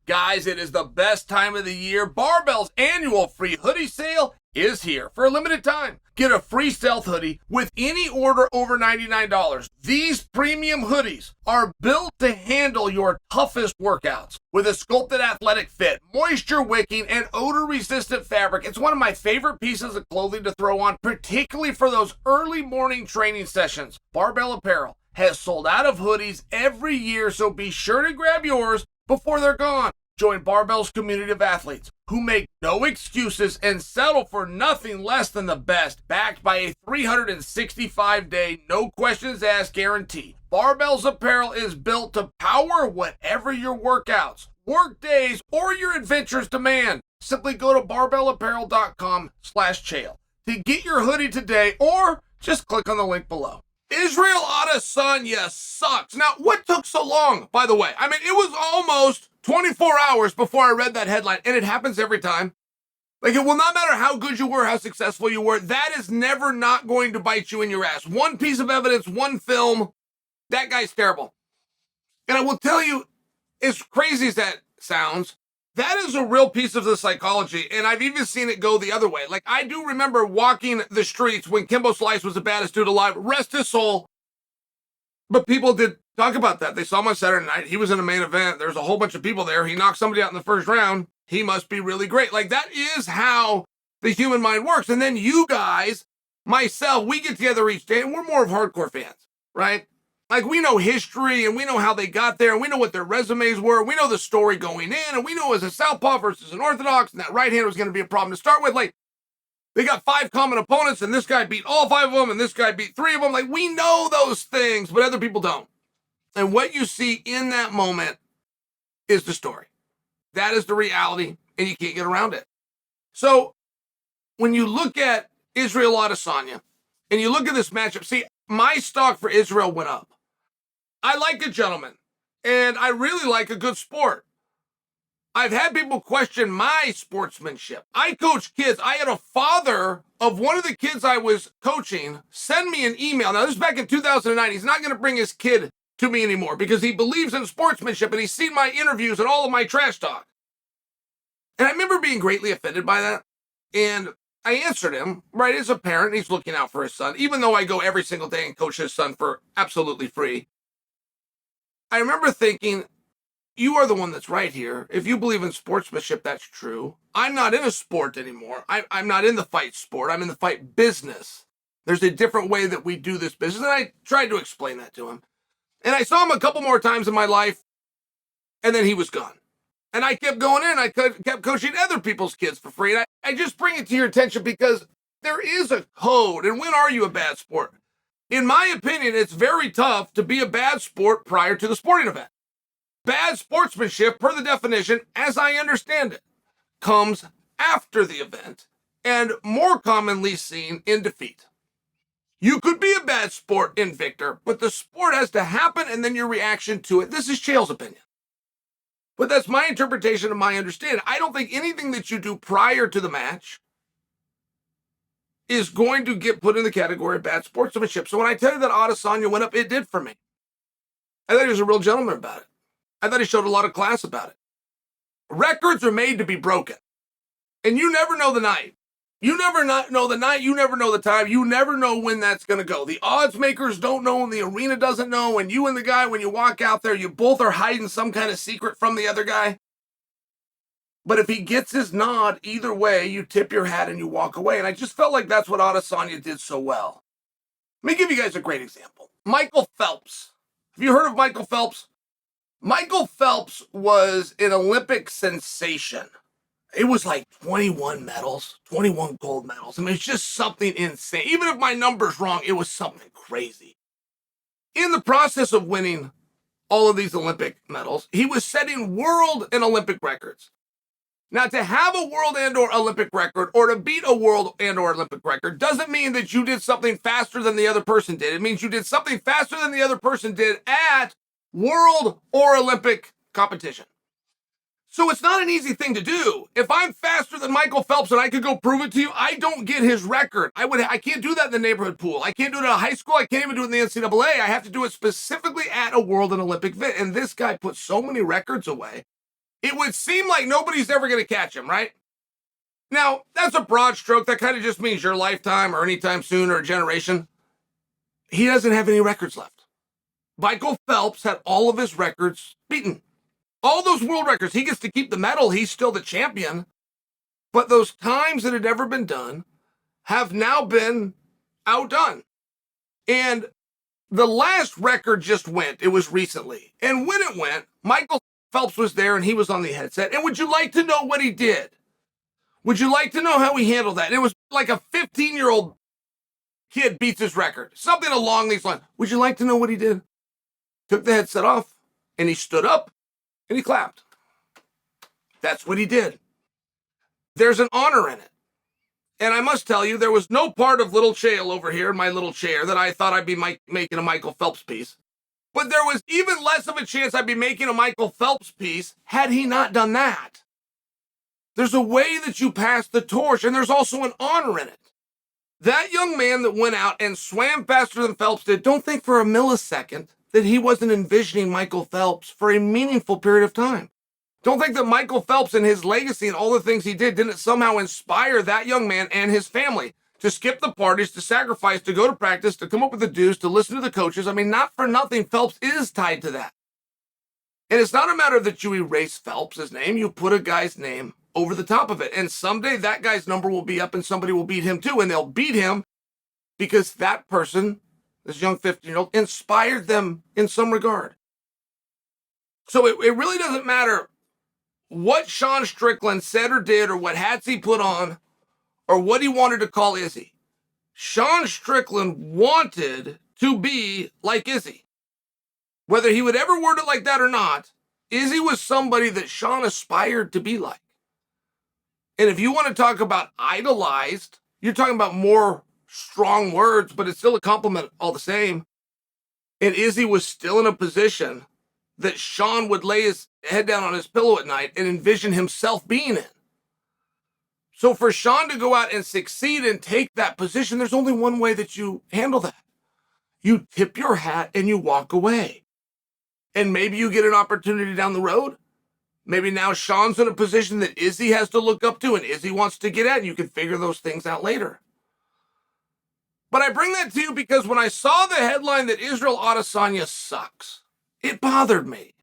Guys, it is the best time of the year. Barbell's annual free hoodie sale is here for a limited time. Get a free stealth hoodie with any order over $99. These premium hoodies are built to handle your toughest workouts with a sculpted athletic fit, moisture wicking, and odor resistant fabric. It's one of my favorite pieces of clothing to throw on, particularly for those early morning training sessions. Barbell Apparel has sold out of hoodies every year, so be sure to grab yours before they're gone. Join Barbell's community of athletes who make no excuses and settle for nothing less than the best, backed by a 365-day, no questions asked guarantee. Barbell's apparel is built to power whatever your workouts, work days, or your adventures demand. Simply go to barbellapparel.com/Chael to get your hoodie today, or just click on the link below. Israel Adesanya sucks. Now, what took so long, by the way? I mean, it was almost 24 hours before I read that headline, and it happens every time. Like, it will not matter how good you were, how successful you were, that is never not going to bite you in your ass. One piece of evidence, one film, that guy's terrible. And I will tell you, as crazy as that sounds, that is a real piece of the psychology, and I've even seen it go the other way. Like, I do remember walking the streets when Kimbo Slice was the baddest dude alive, rest his soul. But people did talk about that. They saw him on Saturday night. He was in a main event. There's a whole bunch of people there. He knocked somebody out in the first round. He must be really great. Like, that is how the human mind works. And then you guys, myself, we get together each day, and we're more of hardcore fans, right? Like, we know history, and we know how they got there, and we know what their resumes were. We know the story going in, and we know as a southpaw versus an orthodox, and that right hand was going to be a problem to start with. Like, they got 5 common opponents, and this guy beat all 5 of them, and this guy beat 3 of them. Like, we know those things, but other people don't. And what you see in that moment is the story. That is the reality, and you can't get around it. So, when you look at Israel Adesanya, and you look at this matchup, see, my stock for Israel went up. I like a gentleman, and I really like a good sport. I've had people question my sportsmanship. I coach kids. I had a father of one of the kids I was coaching send me an email. Now, this is back in 2009. He's not going to bring his kid to me anymore because he believes in sportsmanship, and he's seen my interviews and all of my trash talk. And I remember being greatly offended by that. And I answered him, right, as a parent, he's looking out for his son, even though I go every single day and coach his son for absolutely free. I remember thinking, you are the one that's right here. If you believe in sportsmanship, that's true. I'm not in a sport anymore. I'm not in the fight sport. I'm in the fight business. There's a different way that we do this business. And I tried to explain that to him. And I saw him a couple more times in my life, and then he was gone. And I kept going in. I kept coaching other people's kids for free. And I just bring it to your attention because there is a code. And when are you a bad sport? In my opinion, it's very tough to be a bad sport prior to the sporting event. Bad sportsmanship, per the definition, as I understand it, comes after the event and more commonly seen in defeat. You could be a bad sport in victor, but the sport has to happen and then your reaction to it. This is Chael's opinion. But that's my interpretation of my understanding. I don't think anything that you do prior to the match is going to get put in the category of bad sportsmanship. So when I tell you that Adesanya went up, it did for me. I thought he was a real gentleman about it. I thought he showed a lot of class about it. Records are made to be broken. And you never know the night. You never know the night. You never know the time. You never know when that's going to go. The odds makers don't know, and the arena doesn't know. And you and the guy, when you walk out there, you both are hiding some kind of secret from the other guy. But if he gets his nod, either way, you tip your hat and you walk away. And I just felt like that's what Adesanya did so well. Let me give you guys a great example. Michael Phelps. Have you heard of Michael Phelps? Michael Phelps was an Olympic sensation. It was like 21 medals, 21 gold medals. I mean, it's just something insane. Even if my number's wrong, it was something crazy. In the process of winning all of these Olympic medals, he was setting world and Olympic records. Now, to have a world and or Olympic record or to beat a world and or Olympic record doesn't mean that you did something faster than the other person did. It means you did something faster than the other person did at world or Olympic competition. So it's not an easy thing to do. If I'm faster than Michael Phelps and I could go prove it to you, I don't get his record. I can't do that in the neighborhood pool. I can't do it at a high school. I can't even do it in the NCAA. I have to do it specifically at a world and Olympic event. And this guy put so many records away. it would seem like nobody's ever going to catch him, right? Now, that's a broad stroke. That kind of just means your lifetime or anytime soon or a generation. He doesn't have any records left. Michael Phelps had all of his records beaten. All those world records. He gets to keep the medal. He's still the champion. But those times that had ever been done have now been outdone. And the last record just went. It was recently. And when it went, Michael Phelps was there and he was on the headset. And would you like to know what he did? Would you like to know how he handled that? And it was like a 15-year-old kid beats his record. Something along these lines. Would you like to know what he did? Took the headset off and he stood up and he clapped. That's what he did. There's an honor in it. And I must tell you, there was no part of little Chael over here in my little chair that I thought I'd be making a Michael Phelps piece. But there was even less of a chance I'd be making a Michael Phelps piece had he not done that. There's a way that you pass the torch, and there's also an honor in it. That young man that went out and swam faster than Phelps did, don't think for a millisecond that he wasn't envisioning Michael Phelps for a meaningful period of time. Don't think that Michael Phelps and his legacy and all the things he did didn't somehow inspire that young man and his family to skip the parties, to sacrifice, to go to practice, to come up with the dues, to listen to the coaches. I mean, not for nothing, Phelps is tied to that. And it's not a matter that you erase Phelps' name. You put a guy's name over the top of it. And someday that guy's number will be up and somebody will beat him too. And they'll beat him because that person, this young 15-year-old, inspired them in some regard. So it really doesn't matter what Sean Strickland said or did or what hats he put on or what he wanted to call Izzy. Sean Strickland wanted to be like Izzy. Whether he would ever word it like that or not, Izzy was somebody that Sean aspired to be like. And if you want to talk about idolized, you're talking about more strong words, but it's still a compliment all the same. And Izzy was still in a position that Sean would lay his head down on his pillow at night and envision himself being in. So for Sean to go out and succeed and take that position, there's only one way that you handle that. You tip your hat and you walk away. And maybe you get an opportunity down the road. Maybe now Sean's in a position that Izzy has to look up to and Izzy wants to get at, and you can figure those things out later. But I bring that to you because when I saw the headline that Israel Adesanya sucks, it bothered me.